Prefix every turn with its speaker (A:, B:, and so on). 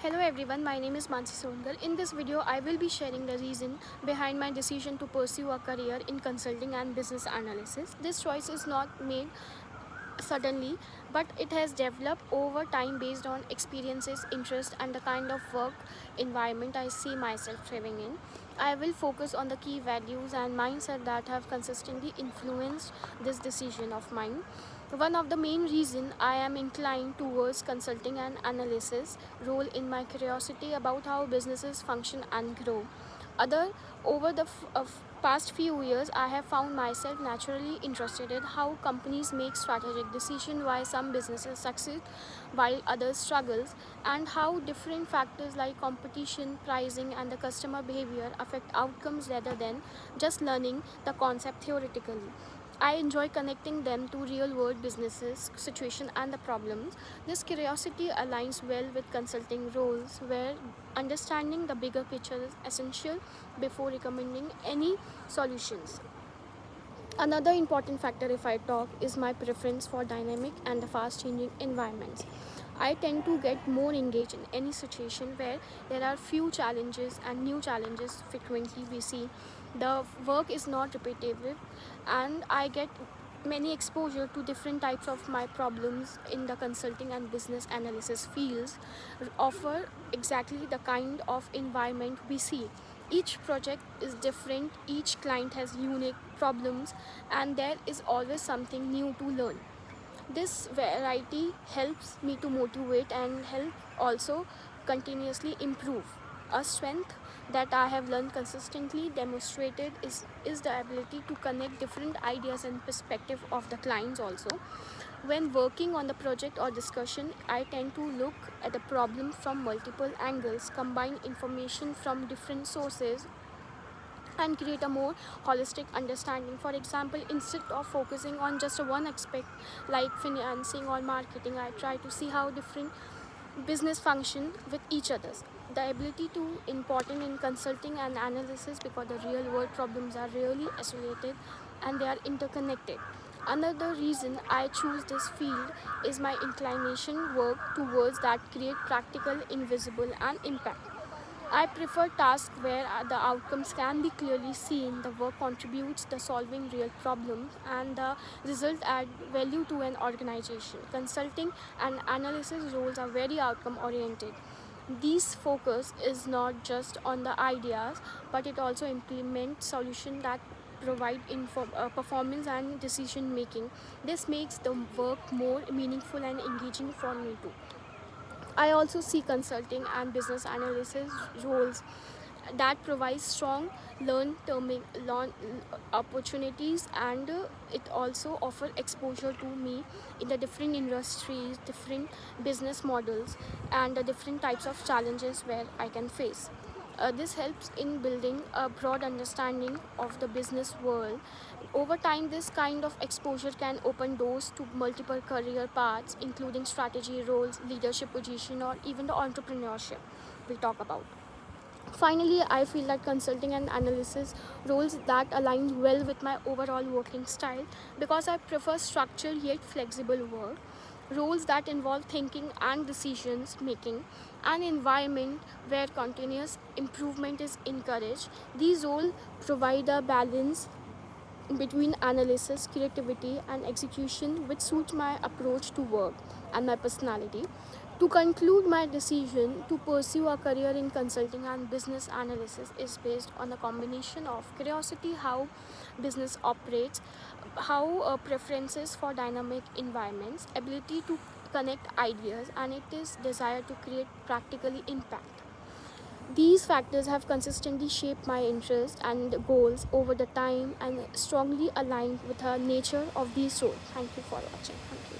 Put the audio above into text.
A: Hello everyone, my name is Mansi Songal. In this video, I will be sharing the reason behind my decision to pursue a career in consulting and business analysis. This choice is not made suddenly, but it has developed over time based on experiences, interest, and the kind of work environment I see myself thriving in. I will focus on the key values and mindset that have consistently influenced this decision of mine. One of the main reasons I am inclined towards consulting and analysis role in my curiosity about how businesses function and grow. Other over the past few years, I have found myself naturally interested in how companies make strategic decisions, why some businesses succeed while others struggles, and how different factors like competition, pricing, and the customer behavior affect outcomes rather than just learning the concept theoretically. I enjoy connecting them to real world businesses, situation and the problems. This curiosity aligns well with consulting roles where understanding the bigger picture is essential before recommending any solutions. Another important factor, if I talk, is my preference for dynamic and fast changing environments. I tend to get more engaged in any situation where there are few challenges and new challenges frequently we see. The work is not repetitive, and I get many exposure to different types of my problems in the consulting and business analysis fields offer exactly the kind of environment we see. Each project is different, each client has unique problems, and there is always something new to learn. This variety helps me to motivate and help also continuously improve. A strength that I have learned consistently demonstrated is the ability to connect different ideas and perspective of the clients also. When working on the project or discussion, I tend to look at the problem from multiple angles, combine information from different sources, and create a more holistic understanding. For example, instead of focusing on just one aspect like financing or marketing, I try to see how different business function with each others. The ability to important in consulting and analysis because the real world problems are really isolated and they are interconnected. Another reason I choose this field is my inclination work towards that create practical, invisible and impact. I prefer tasks where the outcomes can be clearly seen, the work contributes to solving real problems, and the result add value to an organization. Consulting and analysis roles are very outcome oriented. This focus is not just on the ideas, but it also implements solutions that provide performance and decision making. This makes the work more meaningful and engaging for me too. I also see consulting and business analysis roles that provide strong learn opportunities, and it also offers exposure to me in the different industries, different business models, and the different types of challenges where I can face. This helps in building a broad understanding of the business world. Over time, this kind of exposure can open doors to multiple career paths, including strategy roles, leadership position, or even the entrepreneurship we talk about. Finally, I feel that consulting and analysis roles that align well with my overall working style because I prefer structured yet flexible work, roles that involve thinking and decisions making, an environment where continuous improvement is encouraged. These roles provide a balance between analysis, creativity, and execution, which suits my approach to work and my personality. To conclude, my decision to pursue a career in consulting and business analysis is based on a combination of curiosity, how business operates, how preferences for dynamic environments, ability to connect ideas, and it is desire to create practically impact. These factors have consistently shaped my interests and goals over the time and strongly aligned with the nature of these roles. Thank you for watching. Thank you.